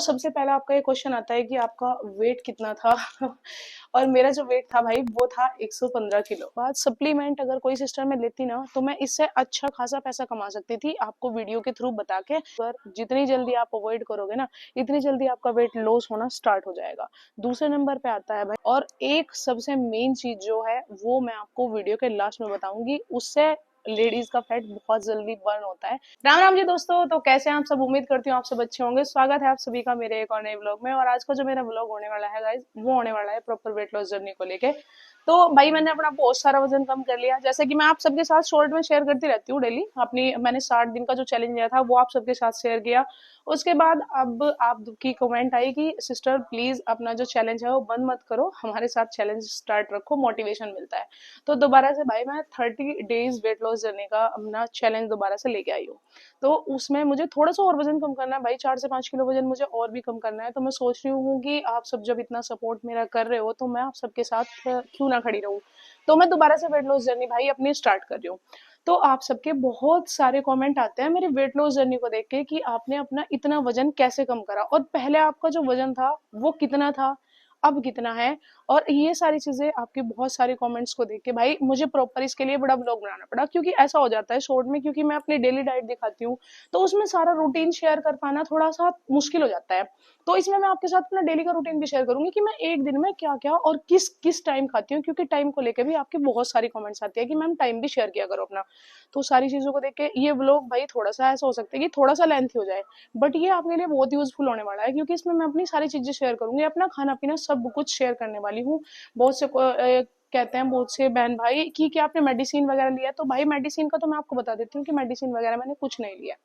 सबसे पहला आपका ये क्वेश्चन आता है कि आपका वेट कितना था। और मेरा जो वेट था भाई वो था 115 किलो। बात सप्लीमेंट अगर कोई सिस्टर में लेती ना तो मैं इससे अच्छा खासा पैसा कमा सकती थी आपको वीडियो के थ्रू बता के। पर जितनी जल्दी आप अवॉइड करोगे ना इतनी जल्दी आपका वेट लॉस होना स्टार्ट हो जाएगा। दूसरे नंबर पे आता है भाई, और एक सबसे मेन चीज जो है वो मैं आपको वीडियो के लास्ट में बताऊंगी, उससे लेडीज का फैट बहुत जल्दी बर्न होता है। राम राम जी दोस्तों, तो कैसे हैं आप सब? उम्मीद करती हूँ आप सब अच्छे होंगे। स्वागत है आप सभी का मेरे एक और नए व्लॉग में। और आज का जो मेरा व्लॉग होने वाला है गाइस, वो होने वाला है प्रॉपर वेट लॉस जर्नी को लेके। तो भाई मैंने अपना बहुत सारा वजन कम कर लिया, जैसे कि मैं आप सबके साथ शॉर्ट में शेयर करती रहती हूँ डेली। अपनी मैंने 60 दिन का जो चैलेंज लिया था वो आप सबके साथ शेयर किया। उसके बाद अब आप की कमेंट आई कि सिस्टर प्लीज अपना जो चैलेंज है वो बंद मत करो, हमारे साथ चैलेंज स्टार्ट रखो, मोटिवेशन मिलता है। तो दोबारा से भाई मैं 30 डेज वेट लॉस जर्नी का अपना चैलेंज दोबारा से लेके आई हूँ। तो उसमें मुझे थोड़ा सा और वजन कम करना है भाई, 4 से 5 किलो वजन मुझे और भी कम करना है। तो मैं सोच रही हूँ कि आप सब जब इतना सपोर्ट मेरा कर रहे हो तो मैं आप सबके साथ क्यों ना खड़ी रहूं। तो मैं दोबारा से वेट लॉस जर्नी भाई अपनी स्टार्ट कर रही हूँ। तो आप सबके बहुत सारे कमेंट आते हैं मेरी वेट लॉस जर्नी को देख के कि आपने अपना इतना वजन कैसे कम करा, और पहले आपका जो वजन था वो कितना था, अब कितना है। और ये सारी चीजें आपके बहुत सारे कमेंट्स को देख के भाई मुझे प्रॉपर इसके लिए बड़ा ब्लॉग बनाना पड़ा, क्योंकि ऐसा हो जाता है शॉर्ट में, क्योंकि मैं अपनी डेली डाइट दिखाती हूँ तो उसमें सारा रूटीन शेयर कर पाना थोड़ा सा मुश्किल हो जाता है। तो इसमें मैं आपके साथ अपना डेली का रूटीन भी शेयर करूंगी कि मैं एक दिन में क्या क्या और किस किस टाइम खाती हूँ, क्योंकि टाइम को लेकर भी आपके बहुत सारी कमेंट्स आती है कि मैम टाइम भी शेयर किया करो अपना। तो सारी चीजों को देख के ये व्लॉग भाई थोड़ा सा ऐसा हो सकता है कि थोड़ा सा लेंथी हो जाए, बट ये आपके लिए बहुत यूजफुल होने वाला है, क्योंकि इसमें मैं अपनी सारी चीजें शेयर करूंगी, अपना खाना पीना सब कुछ शेयर करने वाली हूँ। बहुत से कहते हैं बहुत से बहन भाई कि क्या आपने मेडिसिन वगैरह लिया, तो भाई मेडिसिन का तो मैं आपको बता देती हूँ कि मेडिसिन वगैरह मैंने कुछ नहीं लिया।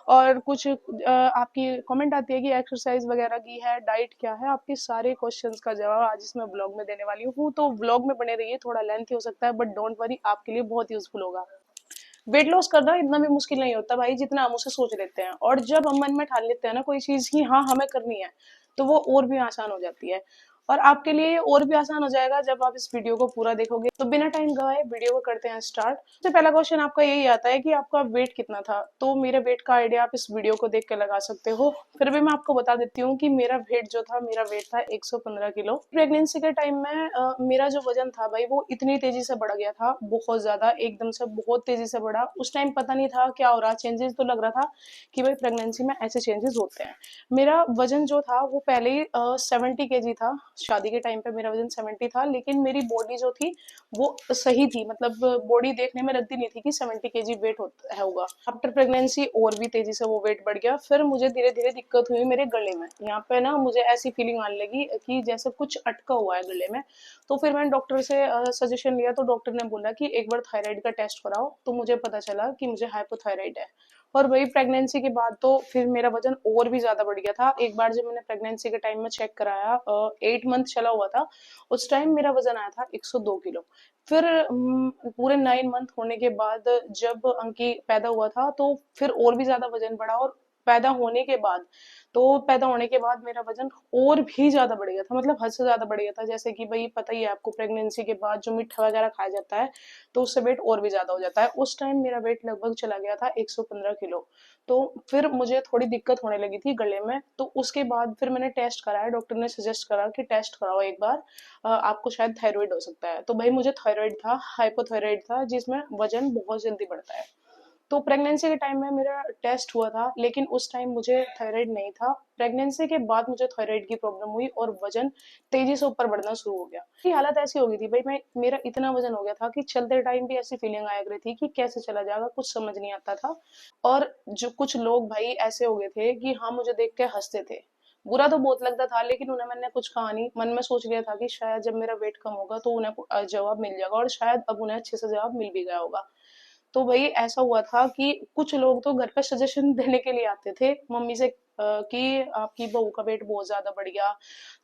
और कुछ आपकी कमेंट आती है कि एक्सरसाइज वगैरह की है, डाइट क्या है, आपके सारे क्वेश्चंस का जवाब आज इसमें ब्लॉग में देने वाली हूँ। तो ब्लॉग में बने रहिए, थोड़ा लेंथी हो सकता है बट डोंट वरी, आपके लिए बहुत यूजफुल होगा। वेट लॉस करना इतना भी मुश्किल नहीं होता भाई जितना हम उसे सोच लेते हैं, और जब हम मन में ठान लेते हैं ना कोई चीज की हाँ हमें करनी है, तो वो और भी आसान हो जाती है। और आपके लिए ये और भी आसान हो जाएगा जब आप इस वीडियो को पूरा देखोगे। तो बिना टाइम गवाए वीडियो को करते हैं स्टार्ट। सबसे पहला क्वेश्चन आपका यही आता है कि आपका वेट कितना था। तो मेरे वेट का आइडिया आप इस वीडियो को देख के लगा सकते हो। फिर भी मैं आपको बता देती हूँ कि मेरा वेट जो था, मेरा वेट था 115 किलो। प्रेगनेंसी के टाइम में मेरा जो वजन था भाई वो इतनी तेजी से बढ़ गया था, बहुत ज्यादा, एकदम से बहुत तेजी से बढ़ा। उस टाइम पता नहीं था क्या हो रहा, चेंजेस तो लग रहा था कि भाई प्रेगनेंसी में ऐसे चेंजेस होते हैं। मेरा वजन जो था वो पहले ही 70 kg था। शादी के टाइम पे मेरा वजन 70 था, लेकिन मेरी बॉडी जो थी वो सही थी, मतलब बॉडी देखने में लगती नहीं थी कि 70 kg वेट होगा। आफ्टर प्रेगनेंसी और भी तेजी से वो वेट बढ़ गया। फिर मुझे धीरे धीरे दिक्कत हुई मेरे गले में, यहाँ पे ना मुझे ऐसी फीलिंग आने लगी कि जैसे कुछ अटका हुआ है गले में। तो फिर मैंने डॉक्टर से सजेशन लिया, तो डॉक्टर ने बोला कि एक बार थायराइड का टेस्ट कराओ। तो मुझे पता चला कि मुझे हाइपोथायराइड है। और वही प्रेगनेंसी के बाद तो फिर मेरा वजन और भी ज्यादा बढ़ गया था। एक बार जब मैंने प्रेगनेंसी के टाइम में चेक कराया, 8 मंथ चला हुआ था, उस टाइम मेरा वजन आया था 102 किलो। फिर पूरे 9 मंथ होने के बाद जब अंकी पैदा हुआ था तो फिर और भी ज्यादा वजन बढ़ा। और पैदा होने के बाद, तो पैदा होने के बाद मेरा वजन और भी ज्यादा बढ़ गया था, मतलब हद से ज्यादा बढ़ गया था। जैसे कि भाई पता ही है आपको, प्रेगनेंसी के बाद जो मीठा वगैरह खाया जाता है तो उससे वेट और भी ज्यादा हो जाता है। उस टाइम मेरा वेट लगभग चला गया था 115 किलो। तो फिर मुझे थोड़ी दिक्कत होने लगी थी गले में। तो उसके बाद फिर मैंने टेस्ट कराया, डॉक्टर ने सजेस्ट करा कि टेस्ट कराओ एक बार, आपको शायद थायराइड हो सकता है। तो भाई मुझे थायराइड था, हाइपोथायराइड था, जिसमें वजन बहुत जल्दी बढ़ता है। तो प्रेगनेंसी के टाइम में मेरा टेस्ट हुआ था, लेकिन उस टाइम मुझे थायराइड नहीं था। प्रेगनेंसी के बाद मुझे थायराइड की प्रॉब्लम हुई और वजन तेजी से ऊपर बढ़ना शुरू हो गया। ये हालत ऐसी हो गई थी भाई, मैं मेरा इतना वजन हो गया था कि चलते टाइम भी ऐसी फीलिंग आया करी थी कि कैसे चला जाएगा, कुछ समझ नहीं आता था। और जो कुछ लोग भाई ऐसे हो गए थे कि हाँ मुझे देख के हंसते थे। बुरा तो बहुत लगता था, लेकिन उन्हें मैंने कुछ कहा नहीं। मन में सोच लिया था कि शायद जब मेरा वेट कम होगा तो उन्हें जवाब मिल जाएगा, और शायद अब उन्हें अच्छे से जवाब मिल भी गया होगा। तो वही ऐसा हुआ था कि कुछ लोग तो घर पे सजेशन देने के लिए आते थे मम्मी से, कि आपकी बहू का वेट बहुत ज्यादा बढ़ गया,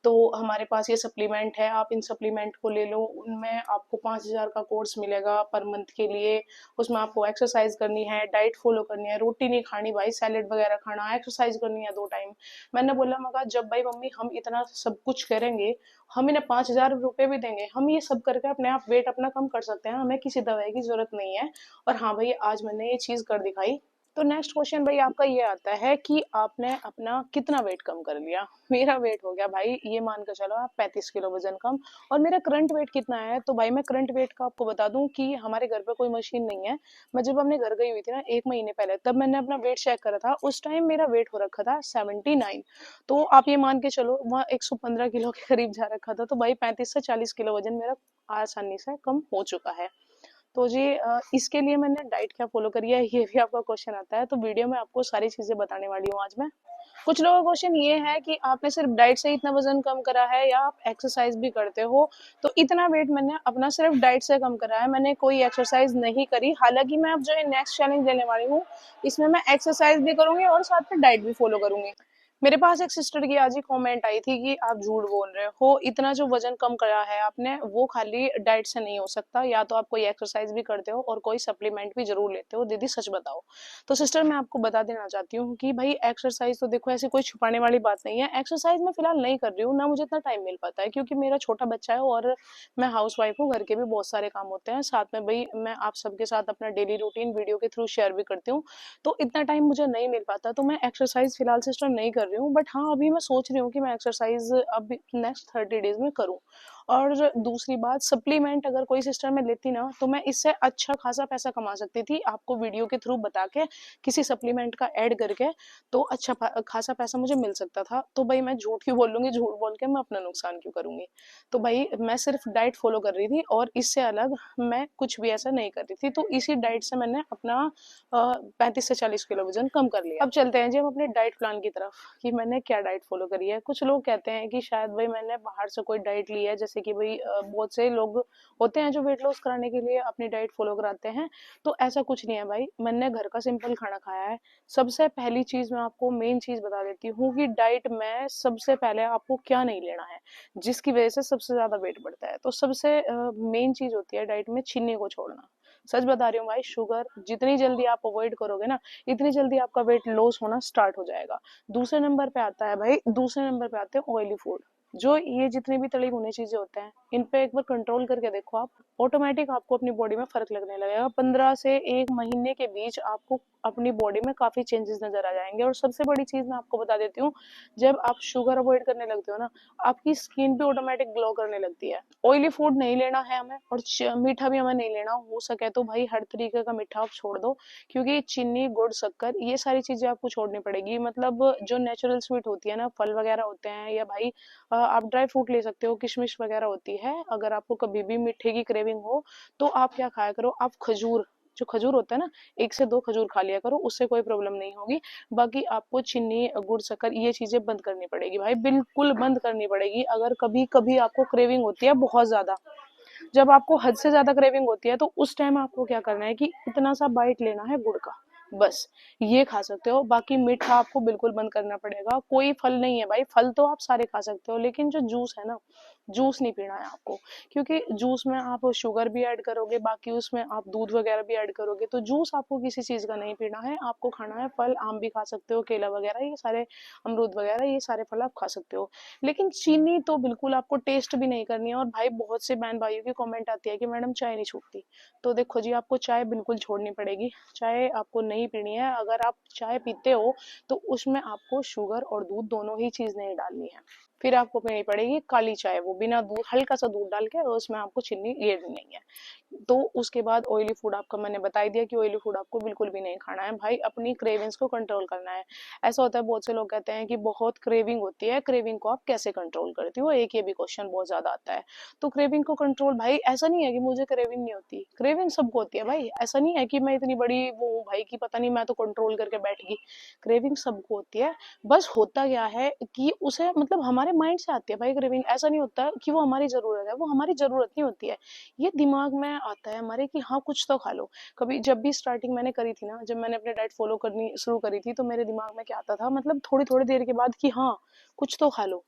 तो हमारे पास ये सप्लीमेंट है, आप इन सप्लीमेंट को ले लो। उनमें आपको 5,000 का कोर्स मिलेगा पर मंथ के लिए। उसमें आपको एक्सरसाइज करनी है, डाइट फॉलो करनी है, रोटी नहीं खानी भाई, सैलेड वगैरह खाना, एक्सरसाइज करनी है 2 टाइम। मैंने बोला, मगर जब भाई मम्मी हम इतना सब कुछ करेंगे, हम इन्हें 5,000 रुपए भी देंगे, हम ये सब करके अपने आप वेट अपना कम कर सकते हैं, हमें किसी दवाई की जरूरत नहीं है। और हाँ भाई आज मैंने ये चीज कर दिखाई। तो नेक्स्ट क्वेश्चन भाई आपका ये आता है कि आपने अपना कितना वेट कम कर लिया। मेरा वेट हो गया भाई, ये मान कर चलो आप 35 किलो वजन कम। और मेरा करंट वेट कितना है, तो भाई मैं करंट वेट का आपको बता दूं कि हमारे घर पे कोई मशीन नहीं है। मैं जब अपने घर गई हुई थी ना 1 महीने पहले, तब मैंने अपना वेट चेक करा था। उस टाइम मेरा वेट हो रखा था 79। तो आप ये मान के चलो वहाँ 115 किलो के करीब जा रखा था। तो भाई 35 से 40 किलो वजन मेरा आसानी से कम हो चुका है। तो जी इसके लिए मैंने डाइट क्या फॉलो करी है, ये भी आपका क्वेश्चन आता है। तो वीडियो में आपको सारी चीजें बताने वाली हूँ आज मैं। कुछ लोगों का क्वेश्चन ये है कि आपने सिर्फ डाइट से इतना वजन कम करा है या आप एक्सरसाइज भी करते हो। तो इतना वेट मैंने अपना सिर्फ डाइट से कम करा है, मैंने कोई एक्सरसाइज नहीं करी। हालांकि मैं अब जो ये नेक्स्ट चैलेंज लेने वाली हूँ, इसमें मैं एक्सरसाइज भी करूंगी और साथ में डाइट भी फॉलो करूंगी। मेरे पास एक सिस्टर की आज ही कमेंट आई थी कि आप झूठ बोल रहे हो, इतना जो वजन कम करा है आपने वो खाली डाइट से नहीं हो सकता, या तो आप कोई एक्सरसाइज भी करते हो और कोई सप्लीमेंट भी जरूर लेते हो, दीदी सच बताओ। तो सिस्टर मैं आपको बता देना चाहती हूँ कि भाई एक्सरसाइज तो देखो ऐसी कोई छुपाने वाली बात नहीं है। एक्सरसाइज मैं फिलहाल नहीं कर रही हूँ ना, मुझे इतना टाइम मिल पाता है क्योंकि मेरा छोटा बच्चा है और मैं हाउस वाइफ हूँ, घर के भी बहुत सारे काम होते हैं। साथ में भाई मैं आप सबके साथ अपना डेली रूटीन वीडियो के थ्रू शेयर भी करती हूँ, तो इतना टाइम मुझे नहीं मिल पाता। तो मैं एक्सरसाइज फिलहाल सिस्टम नहीं कर रही हूँ, बट हाँ अभी मैं सोच रही हूँ कि मैं एक्सरसाइज अब नेक्स्ट 30 डेज में करूँ। और दूसरी बात, सप्लीमेंट अगर कोई सिस्टर में लेती ना, तो मैं इससे अच्छा खासा पैसा कमा सकती थी आपको वीडियो के थ्रू बता के, किसी सप्लीमेंट का ऐड करके। तो अच्छा खासा पैसा मुझे मिल सकता था। तो भाई मैं झूठ क्यों बोलूंगी, झूठ बोल के मैं अपना नुकसान क्यों करूंगी। तो भाई मैं सिर्फ डाइट फॉलो कर रही थी और इससे अलग मैं कुछ भी ऐसा नहीं कर रही थी। तो इसी डाइट से मैंने अपना 35 से 40 किलो वजन कम कर लिया। अब चलते हैं जी हम अपने डाइट प्लान की तरफ कि मैंने क्या डाइट फॉलो करी है। कुछ लोग कहते हैं कि शायद भाई मैंने बाहर से कोई डाइट ली है, जैसे कि भाई बहुत से लोग होते हैं जो वेट लॉस कराने के लिए अपनी डाइट फॉलो कराते हैं। तो ऐसा कुछ नहीं है भाई, मैंने घर का सिंपल खाना खाया है। सबसे पहली चीज मैं आपको मेन चीज बता देती हूँ कि डाइट में सबसे पहले आपको क्या नहीं लेना है, जिसकी वजह से सबसे ज्यादा वेट बढ़ता है। तो सबसे मेन चीज होती है डाइट में चीनी को छोड़ना। सच बता रही हूँ भाई, शुगर जितनी जल्दी आप अवॉइड करोगे ना, इतनी जल्दी आपका वेट लॉस होना स्टार्ट हो जाएगा। दूसरे नंबर पे आता है भाई, दूसरे नंबर पे आते हैं ऑयली फूड। जो ये जितनी भी तली भुनी चीजें होते हैं, इन पे एक बार कंट्रोल करके देखो आप, ऑटोमेटिक आपको अपनी बॉडी में फर्क लगने लगेगा। 15 से 1 महीने के बीच आपको अपनी बॉडी में काफी चेंजेस नजर आ जाएंगे। और सबसे बड़ी चीज मैं आपको बता देती हूँ, जब आप शुगर अवॉइड करने लगते हो ना, आपकी स्किन भी ऑटोमेटिक ग्लो करने लगती है। ऑयली फूड नहीं लेना है हमें, और मीठा भी हमें नहीं लेना। हो सके तो भाई हर तरीके का मीठा आप छोड़ दो, क्योंकि चीनी गुड़ शक्कर ये सारी चीजें आपको छोड़नी पड़ेगी। मतलब जो नेचुरल स्वीट होती है ना, फल वगैरह होते हैं, या भाई आप ड्राई फ्रूट ले सकते हो, किशमिश वगैरह होती है। अगर आपको कभी भी मीठे की क्रेविंग हो, तो आप क्या खाया करो, आप खजूर, जो खजूर होता है ना, 1 से 2 खजूर खा लिया करो, उससे कोई प्रॉब्लम नहीं होगी। बाकी आपको चीनी गुड़ शक्कर ये चीजें बंद करनी पड़ेगी भाई, बिल्कुल बंद करनी पड़ेगी। अगर कभी कभी आपको क्रेविंग होती है बहुत ज्यादा, जब आपको हद से ज्यादा क्रेविंग होती है, तो उस टाइम आपको क्या करना है कि इतना सा बाइट लेना है गुड़ का, बस ये खा सकते हो। बाकी मीठा आपको बिल्कुल बंद करना पड़ेगा। कोई फल नहीं है भाई, फल तो आप सारे खा सकते हो, लेकिन जो जूस है ना, जूस नहीं पीना है आपको। क्योंकि जूस में आप शुगर भी ऐड करोगे, बाकी उसमें आप दूध वगैरह भी ऐड करोगे। तो जूस आपको किसी चीज का नहीं पीना है, आपको खाना है फल। आम भी खा सकते हो, केला वगैरह ये सारे, अमरूद वगैरह ये सारे फल आप खा सकते हो। लेकिन चीनी तो बिल्कुल आपको टेस्ट भी नहीं करनी है। और भाई बहुत से बहन भाइयों की कमेंट आती है कि मैडम चाय नहीं छूटती। तो देखो जी, आपको चाय बिल्कुल छोड़नी पड़ेगी, चाय आपको नहीं पीनी है। अगर आप चाय पीते हो, तो उसमें आपको शुगर और दूध दोनों ही चीज नहीं डालनी है। फिर आपको पीनी पड़ेगी काली चाय, वो बिना दूध, हल्का सा दूध डाल के, और उसमें आपको चीनी ये नहीं है। तो उसके बाद ऑयली फूड आपका मैंने बता ही दिया कि ऑयली फूड आपको बिल्कुल भी नहीं खाना है भाई, अपनी क्रेविंग्स को कंट्रोल करना है। ऐसा होता है, बहुत से लोग कहते हैं कि बहुत क्रेविंग होती है, क्रेविंग को आप कैसे कंट्रोल करती हो, एक ये भी क्वेश्चन बहुत ज्यादा आता है। तो क्रेविंग को कंट्रोल, भाई ऐसा नहीं है कि मुझे क्रेविंग नहीं होती, क्रेविंग सबको होती है भाई। ऐसा नहीं है कि मैं इतनी बड़ी वो हूँ भाई कि पता नहीं मैं तो कंट्रोल करके बैठ गई। क्रेविंग सबको होती है। बस होता क्या है कि उसे मतलब हमारे माइंड से आती है भाई क्रेविंग। ऐसा नहीं होता कि वो हमारी जरूरत है, वो हमारी जरूरत नहीं होती है। ये दिमाग में आता है हमारे कि हाँ कुछ तो खा लो। कभी जब भी स्टार्टिंग मैंने करी थी ना, जब मैंने अपने डाइट फॉलो करनी शुरू करी थी, तो मेरे दिमाग में क्या आता था, मतलब थोड़ी थोड़ी देर के बाद, कि हाँ कुछ तो खा लो,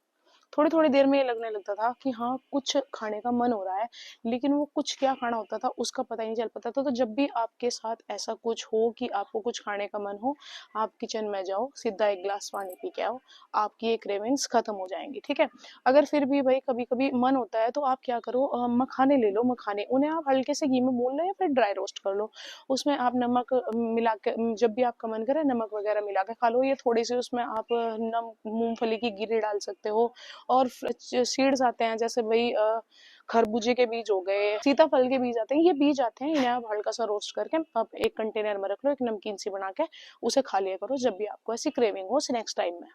थोड़ी-थोड़ी देर में ये लगने लगता था कि हाँ, कुछ खाने का मन हो रहा है, लेकिन वो कुछ क्या खाना होता था उसका पता ही नहीं चल पाता था। तो जब भी आपके साथ ऐसा कुछ हो कि आपको कुछ खाने का मन हो, आप किचन में जाओ, सीधा एक ग्लास पानी पी के आओ, आपकी ये क्रेविंग्स खत्म हो जाएँगी, ठीक है? अगर फिर भी भई कभी-कभी मन होता है तो आप क्या करो, मखाने ले लो, मखाने, उन्हें आप हल्के से घी में भून लो या फिर ड्राई रोस्ट कर लो। उसमें आप नमक मिला के, जब भी आपका मन करे नमक वगैरह मिला के खा लो। ये थोड़ी-सी उसमें आप नम मूँगफली की गिरी डाल सकते हो, और सीड्स आते हैं जैसे वही खरबूजे के बीज हो गए, सीताफल के बीज आते हैं, ये बीज आते हैं, इन्हें आप हल्का सा रोस्ट करके आप एक कंटेनर में रख लो, एक नमकीन सी बना के उसे खा लिया करो जब भी आपको ऐसी क्रेविंग हो स्नैक्स टाइम में।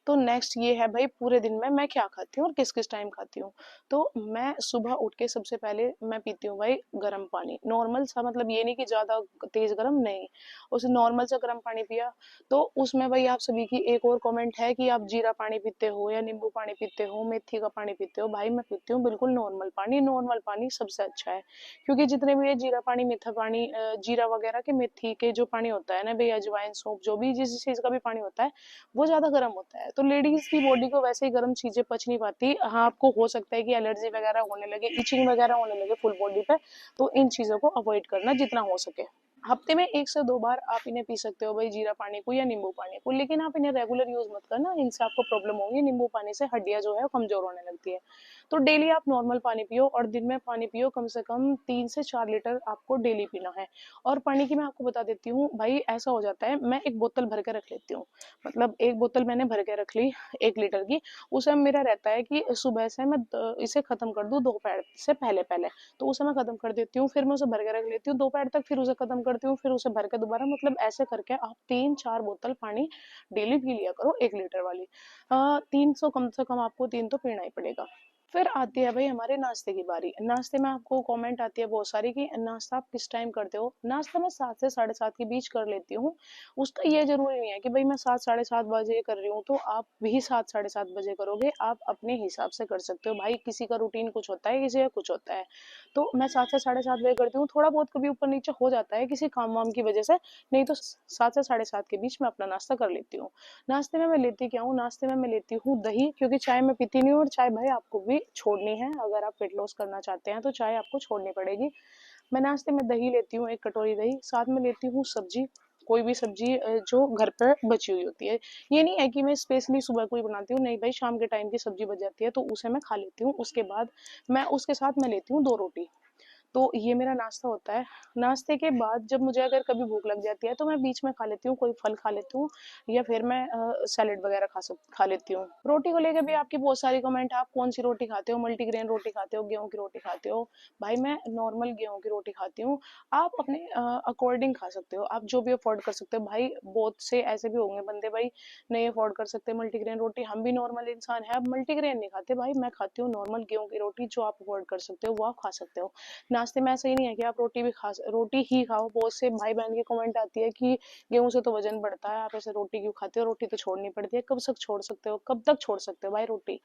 तो नेक्स्ट ये है भाई, पूरे दिन में मैं क्या खाती हूँ और किस किस टाइम खाती हूँ। तो मैं सुबह उठ के सबसे पहले मैं पीती हूँ भाई गर्म पानी, नॉर्मल सा, मतलब ये नहीं कि ज्यादा तेज गर्म नहीं, उसे नॉर्मल सा गर्म पानी पिया। तो उसमें भाई आप सभी की एक और कमेंट है कि आप जीरा पानी पीते हो या नींबू पानी पीते हो, मेथी का पानी पीते हो। भाई मैं पीती हूँ बिल्कुल नॉर्मल पानी, नॉर्मल पानी सबसे अच्छा है, क्योंकि जितने भी ये जीरा पानी, मीठा पानी, जीरा वगैरह के, मेथी के जो पानी होता है ना भाई, अजवाइन, सौंफ, जो भी जिस चीज का भी पानी होता है, वो ज्यादा गर्म होता है। तो लेडीज की बॉडी को वैसे ही गर्म चीजें पच नहीं पाती। हाँ, आपको हो सकता है कि एलर्जी वगैरह होने लगे, इचिंग वगैरह होने लगे फुल बॉडी पे, तो इन चीजों को अवॉइड करना जितना हो सके। हफ्ते में 1 से 2 बार आप इन्हें पी सकते हो भाई, जीरा पानी को या नींबू पानी को, लेकिन आप इन्हें रेगुलर यूज मत करना, इनसे आपको प्रॉब्लम होगी। नींबू पानी से हड्डियां जो है कमजोर होने लगती है। तो डेली आप नॉर्मल पानी पियो, और दिन में पानी पियो कम से कम 3 से 4 लीटर आपको डेली पीना है। और पानी की मैं आपको बता देती हूँ भाई, ऐसा हो जाता है, मैं एक बोतल भर के रख लेती हूँ, मतलब एक बोतल मैंने भर के रख ली 1 लीटर की। उसे मेरा रहता है कि सुबह से मैं इसे खत्म कर दूं दोपहर से पहले पहले, तो उसे मैं खत्म कर देती हूँ, फिर मैं उसे भर के रख लेती हूँ दोपहर तक, फिर उसे खत्म करती हूँ, फिर उसे भर के दोबारा, मतलब ऐसे करके आप 3-4 बोतल पानी डेली पी लिया करो 1 लीटर वाली। 300 कम से कम आपको 3 तो पीना ही पड़ेगा। फिर आती है भाई हमारे नाश्ते की बारी। नाश्ते में आपको कमेंट आती है बहुत सारी कि नाश्ता आप किस टाइम करते हो। नाश्ता मैं 7 से 7:30 के बीच कर लेती हूँ। उसका ये जरूरी नहीं है कि भाई मैं 7-7:30 बजे कर रही हूँ तो आप भी 7-7:30 बजे करोगे। आप अपने हिसाब से कर सकते हो भाई, किसी का रूटीन कुछ होता है, किसी का कुछ होता है। तो मैं 7 से 7:30 बजे करती हूँ। थोड़ा बहुत कभी ऊपर नीचे हो जाता है किसी काम वाम की वजह से, नहीं तो 7 से 7:30 के बीच में अपना नाश्ता कर लेती हूँ। नाश्ते में मैं लेती क्या हूँ, नाश्ते में मैं लेती हूँ दही, क्योंकि चाय मैं पीती नहीं हूँ, और चाय भाई आपको भी छोड़नी है। अगर आप वेट लॉस करना चाहते हैं तो चाय आपको छोड़नी पड़ेगी। मैं नाश्ते में दही लेती हूँ, 1 कटोरी दही, साथ में लेती हूँ सब्जी, कोई भी सब्जी जो घर पे बची हुई होती है। ये नहीं है कि मैं स्पेशली सुबह को ही बनाती हूँ, नहीं भाई, शाम के टाइम की सब्जी बच जाती है तो उसे मैं खा लेती हूँ। उसके बाद मैं उसके साथ मैं लेती हूँ 2 रोटी। तो ये मेरा नाश्ता होता है। नाश्ते के बाद जब मुझे अगर कभी भूख लग जाती है तो मैं बीच में खा लेती हूँ, कोई फल खा लेती हूँ, या फिर मैं सैलेड वगैरह खा लेती हूँ। रोटी को लेकर भी आपकी बहुत सारी कमेंट है, आप कौन सी रोटी खाते हो, मल्टीग्रेन रोटी खाते हो, गेहूं की रोटी खाते हो। भाई मैं नॉर्मल गेहूं की रोटी खाती हूँ। आप अपने अकॉर्डिंग खा सकते हो, आप जो भी अफोर्ड कर सकते हो। भाई बहुत से ऐसे भी होंगे बंदे भाई नहीं अफोर्ड कर सकते मल्टीग्रेन रोटी, हम भी नॉर्मल इंसान है, अब मल्टीग्रेन नहीं खाते भाई, मैं खाती हूँ नॉर्मल गेहूं की रोटी। जो आप अफोर्ड कर सकते हो वो आप खा सकते हो। नाश्ते में ऐसा ही नहीं है कि आप रोटी ही खाओ। बहुत से भाई बहन की कमेंट आती है कि गेहूं से तो वजन बढ़ता है, आप ऐसे रोटी क्यों खाते हो, रोटी तो छोड़नी पड़ती है। कब तक छोड़ सकते हो, कब तक छोड़ सकते हो भाई रोटी,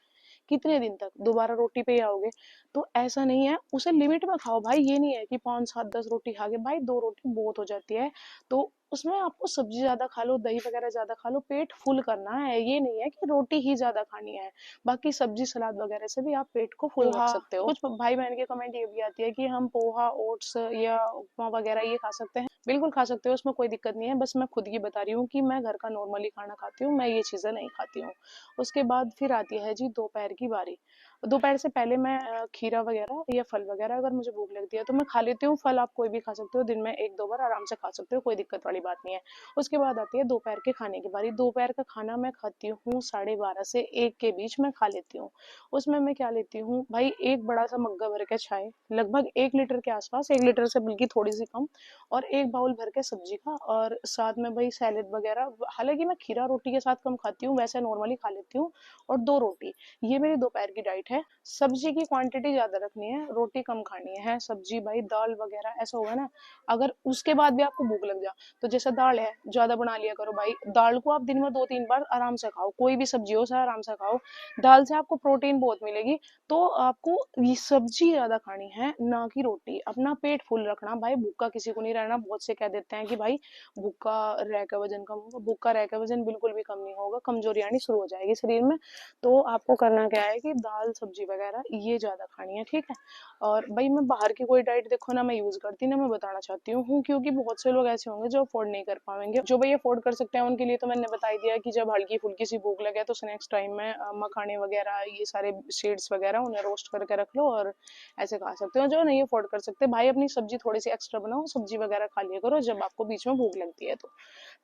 कितने दिन तक दोबारा रोटी पे ही आओगे। तो ऐसा नहीं है, उसे लिमिट में खाओ भाई। ये नहीं है कि 5-7-10 रोटी खा के, भाई 2 रोटी बहुत हो जाती है। तो उसमें आपको सब्जी ज्यादा खा लो, दही वगैरह ज्यादा खा लो, पेट फुल करना है। ये नहीं है कि रोटी ही ज्यादा खानी है, बाकी सब्जी सलाद वगैरह से भी आप पेट को फुल रख सकते हो। कुछ भाई बहन की कमेंट ये भी आती है कि हम पोहा, ओट्स या उपमा वगैरह ये खा सकते हैं। बिल्कुल खा सकते हो, उसमें कोई दिक्कत नहीं है। बस मैं खुद की बता रही हूँ कि मैं घर का नॉर्मली खाना खाती हूँ, मैं ये चीजें नहीं खाती हूँ। उसके बाद फिर आती है जी दोपहर की बारी। दोपहर से पहले मैं खीरा वगैरह या फल वगैरह, अगर मुझे भूख लगती है तो मैं खा लेती हूँ। फल आप कोई भी खा सकते हो, दिन में 1-2 बार आराम से खा सकते हो, कोई दिक्कत वाली बात नहीं है। उसके बाद आती है दोपहर के खाने की बारी। दोपहर का खाना मैं खाती हूँ 12:30 से 1 के बीच में खा लेती हूँ। उसमें मैं क्या लेती हूँ भाई, एक बड़ा सा मग्गा भर के चाय, लगभग 1 लीटर के आसपास, 1 लीटर से बल्कि थोड़ी सी कम, और एक बाउल भर के सब्जी का, और साथ में भाई सैलेड वगैरह। हालांकि मैं खीरा रोटी के साथ कम खाती हूँ, वैसे नॉर्मली खा लेती हूँ, और 2 रोटी। ये मेरी दोपहर की डाइट वेट है। सब्जी की क्वांटिटी ज्यादा रखनी है, रोटी कम खानी है। सब्जी भाई दाल वगैरह ऐसा होगा ना, अगर उसके बाद भी आपको भूख लग जा तो जैसे दाल है ज्यादा बना लिया करो भाई। दाल को आप दिन में 2-3 बार आराम से खाओ, कोई भी सब्जी हो उसे आराम से खाओ। दाल से आपको प्रोटीन बहुत मिलेगी। तो आपको ये सब्जी ज्यादा खानी है, ना कि रोटी। अपना पेट फुल रखना भाई, भूखा किसी को नहीं रहना। बहुत से कह देते हैं कि भाई भूखा रह के वजन कम होगा। भूखा रह के वजन बिल्कुल भी कम नहीं होगा, कमजोरी आनी शुरू हो जाएगी शरीर में। तो आपको करना क्या है कि दाल सब्जी वगैरह ये ज्यादा खानी है, ठीक है। और भाई मैं बाहर की कोई डाइट देखो ना मैं यूज करती ना मैं बताना चाहती हूँ, क्योंकि बहुत से लोग ऐसे होंगे जो अफोर्ड नहीं कर पाएंगे। जो भाई अफोर्ड कर सकते हैं उनके लिए तो मैंने बता ही दिया कि जब हल्की फुल्की सी भूख लगे तो स्नैक्स टाइम में मखाने वगैरह ये सारे सीड्स वगैरह उन्हें रोस्ट करके रख लो और ऐसे खा सकते हो। जो नहीं अफोर्ड कर सकते भाई अपनी सब्जी थोड़ी सी एक्स्ट्रा बनाओ, सब्जी वगैरह खा लिया करो जब आपको बीच में भूख लगती है तो।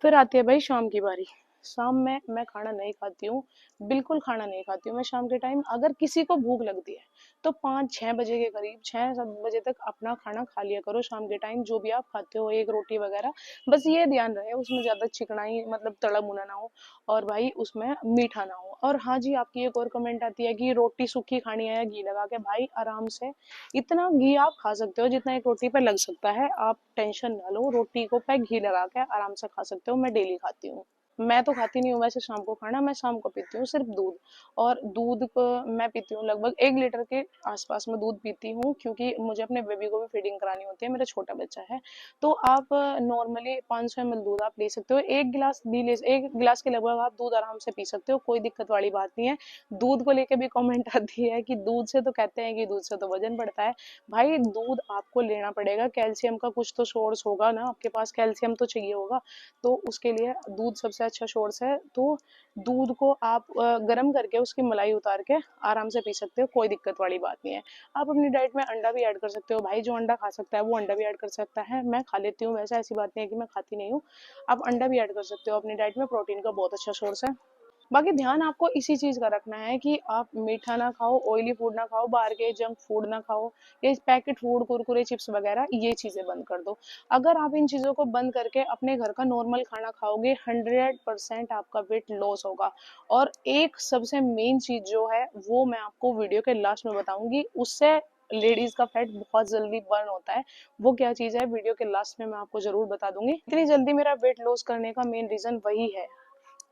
फिर आती है भाई शाम की बारी। शाम में मैं खाना नहीं खाती हूँ, बिल्कुल खाना नहीं खाती हूँ मैं शाम के टाइम। अगर किसी को भूख लगती है तो 5-6 बजे के करीब, 6-7 बजे तक अपना खाना खा लिया करो शाम के टाइम। जो भी आप खाते हो, एक रोटी वगैरह, बस ये ध्यान रहे उसमें ज्यादा चिकनाई मतलब तला भुना ना हो, और भाई उसमें मीठा ना हो। और हाँ जी, आपकी एक और कमेंट आती है कि रोटी सूखी खानी है या घी लगा के। भाई आराम से इतना घी आप खा सकते हो जितना एक रोटी पे लग सकता है, आप टेंशन ना लो। रोटी को पे घी लगा के आराम से खा सकते हो, मैं डेली खाती हूँ। मैं तो खाती नहीं हूँ वैसे शाम को खाना, मैं शाम को पीती हूँ सिर्फ दूध। और दूध को मैं पीती हूँ लगभग 1 लीटर के आसपास में दूध पीती हूँ, क्योंकि मुझे अपने बेबी को भी फीडिंग करानी होती है, मेरा छोटा बच्चा है। तो आप नॉर्मली 500 ml दूध आप ले सकते हो, 1 गिलास के लगभग आप दूध आराम से पी सकते हो, कोई दिक्कत वाली बात नहीं है। दूध को लेके भी कमेंट आती है कि दूध से तो कहते हैं कि दूध से तो वजन बढ़ता है। भाई दूध आपको लेना पड़ेगा, कैल्शियम का कुछ तो सोर्स होगा ना आपके पास, कैल्शियम तो चाहिए होगा। तो उसके लिए दूध सबसे अच्छा सोर्स है। तो दूध को आप गर्म करके उसकी मलाई उतार के आराम से पी सकते हो, कोई दिक्कत वाली बात नहीं है। आप अपनी डाइट में अंडा भी ऐड कर सकते हो भाई, जो अंडा खा सकता है वो अंडा भी ऐड कर सकता है। मैं खा लेती हूँ वैसे, ऐसी बात नहीं है कि मैं खाती नहीं हूँ। आप अंडा भी ऐड कर सकते हो अपनी डाइट में, प्रोटीन का बहुत अच्छा सोर्स है। बाकी ध्यान आपको इसी चीज का रखना है कि आप मीठा ना खाओ, ऑयली फूड ना खाओ, बाहर के जंक फूड ना खाओ, ये पैकेट फूड कुरकुरे चिप्स वगैरह ये चीजें बंद कर दो। अगर आप इन चीजों को बंद करके अपने घर का नॉर्मल खाना खाओगे, 100% आपका वेट लॉस होगा। और एक सबसे मेन चीज जो है वो मैं आपको वीडियो के लास्ट में बताऊंगी, उससे लेडीज का फैट बहुत जल्दी बर्न होता है। वो क्या चीज है वीडियो के लास्ट में मैं आपको जरूर बता दूंगी। इतनी जल्दी मेरा वेट लॉस करने का मेन रीजन वही है,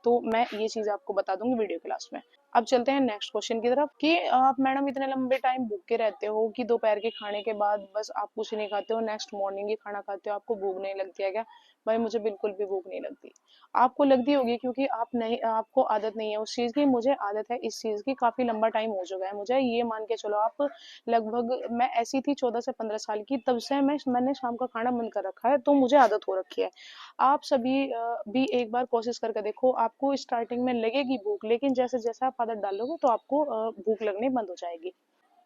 तो मैं ये चीज आपको बता दूंगी वीडियो के लास्ट में। अब चलते हैं नेक्स्ट क्वेश्चन की तरफ कि आप मैडम इतने लंबे टाइम भूखे रहते हो कि दोपहर के खाने के बाद बस आप कुछ नहीं खाते हो, नेक्स्ट मॉर्निंग ही खाना खाते हो, आपको भूख नहीं लगती है क्या? भाई मुझे बिल्कुल भी भूख नहीं लगती। आपको लगती होगी क्योंकि आप नहीं, आपको आदत नहीं है उस चीज की। मुझे आदत है इस चीज की, काफी लंबा टाइम हो चुका है मुझे, ये मान के चलो आप। लगभग मैं ऐसी थी 14 से 15 साल की, तब से मैंने शाम का खाना बंद कर रखा है, तो मुझे आदत हो रखी है। आप सभी भी एक बार कोशिश करके देखो, आपको स्टार्टिंग में लगेगी भूख, लेकिन जैसे जैसे आप आदत डालोगे तो आपको भूख लगनी बंद हो जाएगी।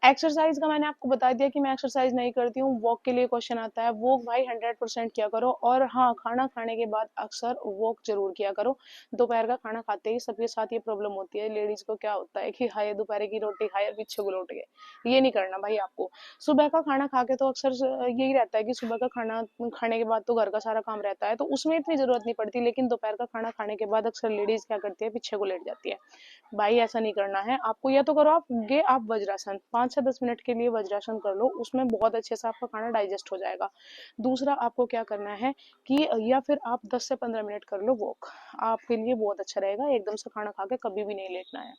एक्सरसाइज का मैंने आपको बता दिया कि मैं एक्सरसाइज नहीं करती हूँ। वॉक के लिए क्वेश्चन आता है, वॉक भाई 100% किया करो। और हाँ, खाना खाने के बाद अक्सर वॉक जरूर किया करो। दोपहर का खाना खाते ही सबके साथ ये प्रॉब्लम होती है, लेडीज को क्या होता है कि हाय दोपहर की रोटी खाए पीछे को लौट गए। ये नहीं करना भाई आपको। सुबह का खाना खा के तो अक्सर यही रहता है कि सुबह का खाना खाने के बाद तो घर का सारा काम रहता है, तो उसमें इतनी जरूरत नहीं पड़ती। लेकिन दोपहर का खाना खाने के बाद अक्सर लेडीज क्या करती है, पीछे को लेट जाती है। भाई ऐसा नहीं करना है आपको। या तो करो आप वज्रासन, 5 से 10 मिनट के लिए वज्रासन कर लो, उसमें बहुत अच्छे से आपका खाना डाइजेस्ट हो जाएगा। दूसरा आपको क्या करना है कि या फिर आप 10 से 15 मिनट कर लो वॉक, आपके लिए बहुत अच्छा रहेगा। एकदम से खाना खा के कभी भी नहीं लेटना है।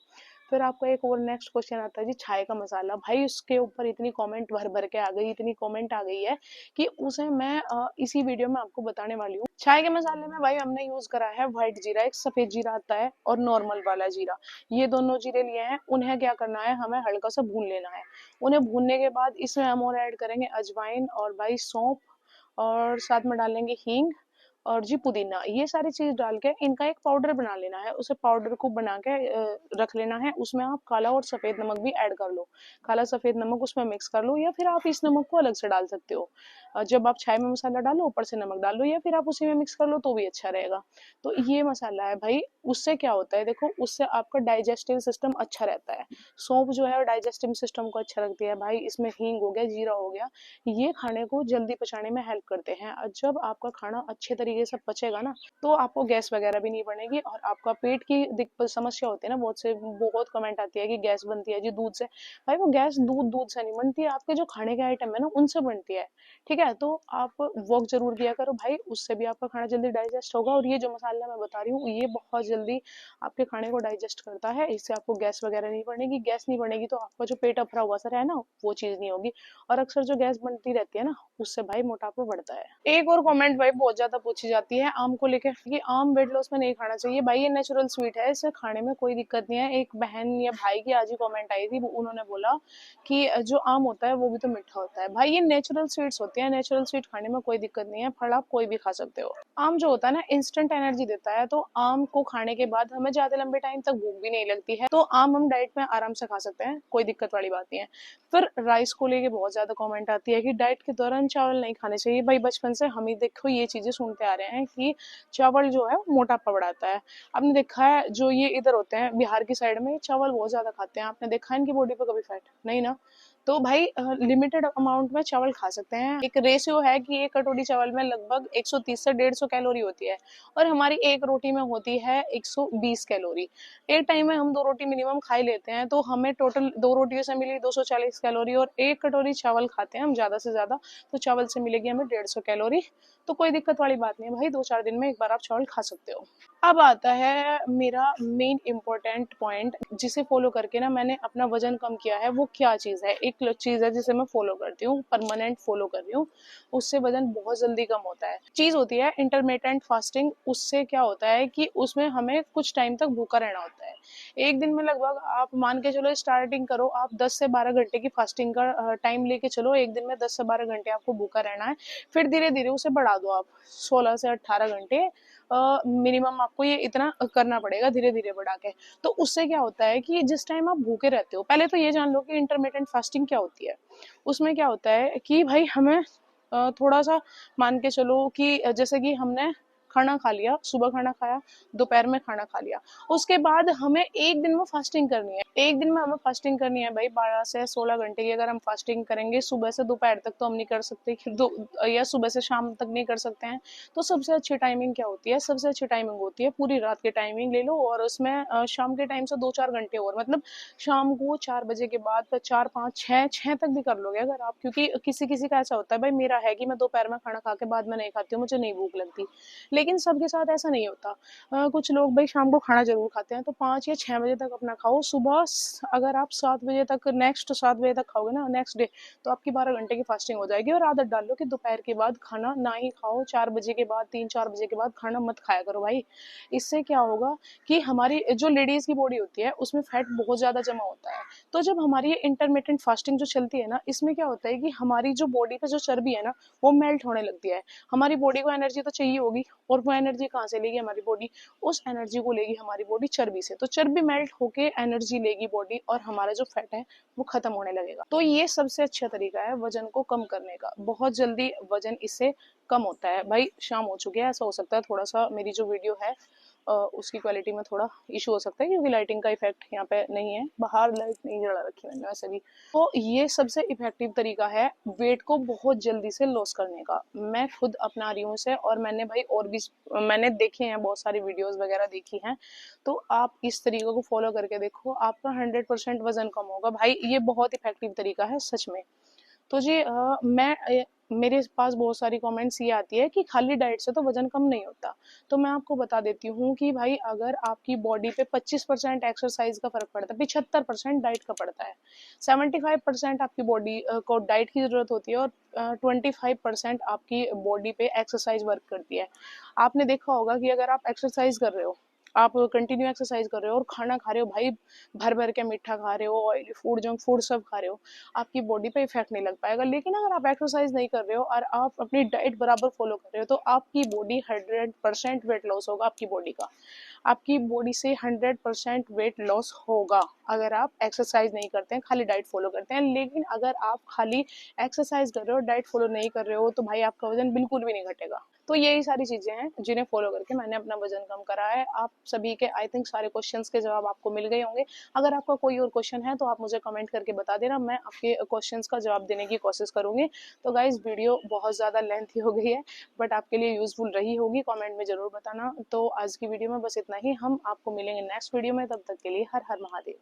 फिर आपका एक और नेक्स्ट क्वेश्चन आता है जी, चाय का मसाला। भाई उसके ऊपर इतनी कमेंट भर भर के आ गई, इतनी कमेंट आ गई है कि उसे मैं इसी वीडियो में आपको बताने वाली हूँ। चाय के मसाले में भाई हमने यूज करा है व्हाइट जीरा, एक सफेद जीरा आता है और नॉर्मल वाला जीरा, ये दोनों जीरे लिए हैं। उन्हें क्या करना है, हमें हल्का सा भून लेना है। उन्हें भूनने के बाद इसमें हम और ऐड करेंगे अजवाइन और भाई सौंफ, और साथ में डालेंगे हींग और जी पुदीना। ये सारी चीज डाल के इनका एक पाउडर बना लेना है। उसे पाउडर को बना के रख लेना है। उसमें आप काला और सफेद नमक भी ऐड कर लो, काला सफेद नमक उसमें मिक्स कर लो, या फिर आप इस नमक को अलग से डाल सकते हो। जब आप चाय में मसाला डालो ऊपर से नमक डाल लो, या फिर आप उसी में मिक्स कर लो तो भी अच्छा रहेगा। तो ये मसाला है भाई, उससे क्या होता है देखो, उससे आपका डाइजेस्टिव सिस्टम अच्छा रहता है। सौंफ जो है डाइजेस्टिव सिस्टम को अच्छा रखती है भाई। इसमें हींग हो गया, जीरा हो गया, ये खाने को जल्दी पचाने में हेल्प करते हैं। जब आपका खाना अच्छे तरीके ये सब पचेगा ना, तो आपको गैस वगैरह भी नहीं बनेगी। और आपका पेट की समस्या होती है ना, बहुत कमेंट आती है कि गैस बनती है जी दूध से। भाई वो गैस दूध से नहीं बनती है, आपके जो खाने के आइटम है ना उनसे बनती है। ठीक है, तो आप वॉक जरूर किया करो भाई, उससे भी आपका खाना जल्दी डाइजेस्ट होगा। और ये जो मसाला मैं बता रही हूँ ये बहुत जल्दी आपके खाने को डाइजेस्ट करता है, इससे आपको गैस वगैरह नहीं बढ़ेगी। गैस नहीं बढ़ेगी तो आपका जो पेट अफरा हुआ सा है ना, वो चीज नहीं होगी। और अक्सर जो गैस बनती रहती है ना, उससे भाई मोटापा बढ़ता है। एक और कमेंट भाई बहुत ज्यादा पूछी जाती है आम को लेकर कि आम वेट लॉस में नहीं खाना चाहिए। भाई ये नेचुरल स्वीट है, इसे खाने में कोई दिक्कत नहीं है। एक बहन या भाई की आज ही कमेंट आई थी, उन्होंने बोला कि जो आम होता है वो भी तो मीठा होता है। भाई ये नेचुरल स्वीट्स होती है, नेचुरल स्वीट खाने में कोई दिक्कत नहीं है, फल आप कोई भी खा सकते हो। आम जो होता है ना इंस्टेंट एनर्जी देता है, तो आम को खाने के बाद हमें ज्यादा लंबे टाइम तक भूख भी नहीं लगती है, तो आम हम डाइट में आराम से खा सकते हैं, कोई दिक्कत वाली बात नहीं है। फिर राइस को लेके बहुत ज्यादा कमेंट आती है कि डाइट के दौरान चावल नहीं खाने चाहिए। भाई बचपन से हम ही देखो ये चीजें सुनते आ रहे हैं कि चावल जो है मोटापा बढ़ाता है। आपने देखा है जो ये इधर होते हैं बिहार की साइड में, चावल बहुत ज्यादा खाते हैं, आपने देखा है इनकी बॉडी पे कभी फैट नहीं ना। तो भाई लिमिटेड अमाउंट में चावल खा सकते हैं। एक रेशियो है कि एक कटोरी चावल में लगभग 130 से 150 कैलोरी होती है, और हमारी एक रोटी में होती है 120 कैलोरी। एक टाइम में हम 2 रोटी मिनिमम खा ही लेते हैं, तो हमें टोटल 2 रोटियों से मिली 240 कैलोरी, और एक कटोरी चावल खाते हैं हम ज्यादा से ज्यादा, तो चावल से मिलेगी हमें 150 कैलोरी। तो कोई दिक्कत वाली बात नहीं है भाई, 2-4 दिन में एक बार आप चावल खा सकते हो। अब आता है मेरा मेन इम्पोर्टेंट पॉइंट, जिसे फॉलो करके ना मैंने अपना वजन कम किया है। वो क्या चीज है? एक चीज है जिसे मैं फॉलो करती हूँ, परमानेंट फॉलो कर रही हूँ, उससे वजन बहुत जल्दी कम होता है। चीज होती है इंटरमिटेंट फास्टिंग। उससे क्या होता है कि उसमें हमें कुछ टाइम तक भूखा रहना होता है। एक दिन में लगभग आप मान के चलो, स्टार्टिंग करो आप 10 से 12 घंटे की फास्टिंग का टाइम लेके चलो। एक दिन में 10 से 12 घंटे आपको भूखा रहना है, फिर धीरे धीरे उसे बढ़ा दो आप 16 से 18 घंटे। मिनिमम आपको ये इतना करना पड़ेगा धीरे धीरे बढ़ा के। तो उससे क्या होता है कि जिस टाइम आप भूखे रहते हो, पहले तो ये जान लो कि इंटरमिटेंट फास्टिंग क्या होती है। उसमें क्या होता है कि भाई हमें थोड़ा सा मान के चलो कि जैसे कि हमने खाना खा लिया, सुबह खाना खाया, दोपहर में खाना खा लिया, उसके बाद हमें एक दिन में फास्टिंग करनी है। एक दिन में हमें फास्टिंग करनी है भाई 12 से 16 घंटे की। अगर हम फास्टिंग करेंगे सुबह से दोपहर तक तो हम नहीं कर सकते कि या सुबह से शाम तक नहीं कर सकते हैं। तो सबसे अच्छी टाइमिंग क्या होती है? सबसे अच्छी टाइमिंग होती है पूरी रात की टाइमिंग ले लो, और उसमें शाम के टाइम से 2-4 घंटे और, मतलब शाम को 4 बजे के बाद फिर 4-5-6 तक भी कर लोगे अगर आप। क्योंकि किसी किसी का ऐसा होता है, भाई मेरा है कि मैं दोपहर में खाना खा के बाद में नहीं खाती हूँ, मुझे नहीं भूख लगती, लेकिन सबके साथ ऐसा नहीं होता। कुछ लोग भाई शाम को खाना जरूर खाते हैं, तो 5 या 6 बजे तक अपना खाओ। सुबह अगर आप 7 बजे तक, नेक्स्ट 7 बजे तक खाओगे ना नेक्स्ट डे, तो आपकी 12 घंटे की फास्टिंग हो जाएगी। और आदत डाल लो कि दोपहर के बाद खाना ना ही खाओ, 4 बजे के बाद, 3-4 बजे के बाद खाना मत खाया करो भाई। इससे क्या होगा कि हमारी जो लेडीज की बॉडी होती है उसमें फैट बहुत ज्यादा जमा होता है। तो जब हमारी इंटरमिटेंट फास्टिंग जो चलती है ना, इसमें क्या होता है कि हमारी जो बॉडी पे जो चर्बी है ना, वो मेल्ट होने लगती है। हमारी बॉडी को एनर्जी तो चाहिए होगी, और वो एनर्जी कहाँ से लेगी हमारी बॉडी? उस एनर्जी को लेगी हमारी बॉडी चर्बी से। तो चर्बी मेल्ट होके एनर्जी लेगी बॉडी, और हमारा जो फैट है वो खत्म होने लगेगा। तो ये सबसे अच्छा तरीका है वजन को कम करने का, बहुत जल्दी वजन इससे कम होता है। भाई शाम हो चुकी है, ऐसा हो सकता है थोड़ा सा मेरी जो वीडियो है उसकी क्वालिटी में थोड़ा इशू हो सकता है, क्योंकि लाइटिंग का इफेक्ट यहाँ पे नहीं है, बाहर लाइट नहीं जला रखी मैंने वैसे भी। तो ये सबसे इफेक्टिव तरीका है वेट को बहुत जल्दी से लॉस करने का। मैं खुद अपना रही हूँ इसे, और मैंने भाई और भी मैंने देखे हैं, बहुत सारी वीडियोस वगैरह देखी हैं। तो आप इस तरीके को फॉलो करके देखो, आपका 100% वजन कम होगा भाई। ये बहुत इफेक्टिव तरीका है सच में। तो जी मेरे पास बहुत सारी कमेंट्स ये आती है कि खाली डाइट से तो वजन कम नहीं होता। तो मैं आपको बता देती हूँ कि भाई अगर आपकी बॉडी पे 25% एक्सरसाइज का फर्क पड़ता है, 75% डाइट का पड़ता है, 75% आपकी बॉडी को डाइट की जरूरत होती है, और 25% आपकी बॉडी पे एक्सरसाइज वर्क करती है। आपने देखा होगा कि अगर आप एक्सरसाइज कर रहे हो, आप कंटिन्यू एक्सरसाइज कर रहे हो और खाना खा रहे हो भाई, भर भर के मीठा खा रहे हो, ऑयली फूड, जंक फूड सब खा रहे हो, आपकी बॉडी पे इफेक्ट नहीं लग पाएगा। लेकिन अगर आप एक्सरसाइज नहीं कर रहे हो और आप अपनी डाइट बराबर फॉलो कर रहे हो, तो आपकी बॉडी 100% वेट लॉस होगा आपकी बॉडी का। आपकी बॉडी से 100% वेट लॉस होगा अगर आप एक्सरसाइज नहीं करते हैं, खाली डाइट फॉलो करते हैं। लेकिन अगर आप खाली एक्सरसाइज कर रहे हो, डाइट फॉलो नहीं कर रहे हो, तो भाई आपका वजन बिल्कुल भी नहीं घटेगा। तो यही सारी चीजें हैं जिन्हें फॉलो करके मैंने अपना वजन कम करा है। आप सभी के आई थिंक सारे क्वेश्चंस के जवाब आपको मिल गए होंगे। अगर आपका कोई और क्वेश्चन है तो आप मुझे कमेंट करके बता देना, मैं आपके क्वेश्चंस का जवाब देने की कोशिश करूंगी। तो गाइज वीडियो बहुत ज़्यादा लेंथी हो गई है, बट आपके लिए यूजफुल रही होगी, कमेंट में ज़रूर बताना। तो आज की वीडियो में बस इतना ही, हम आपको मिलेंगे नेक्स्ट वीडियो में, तब तक के लिए हर हर महादेव।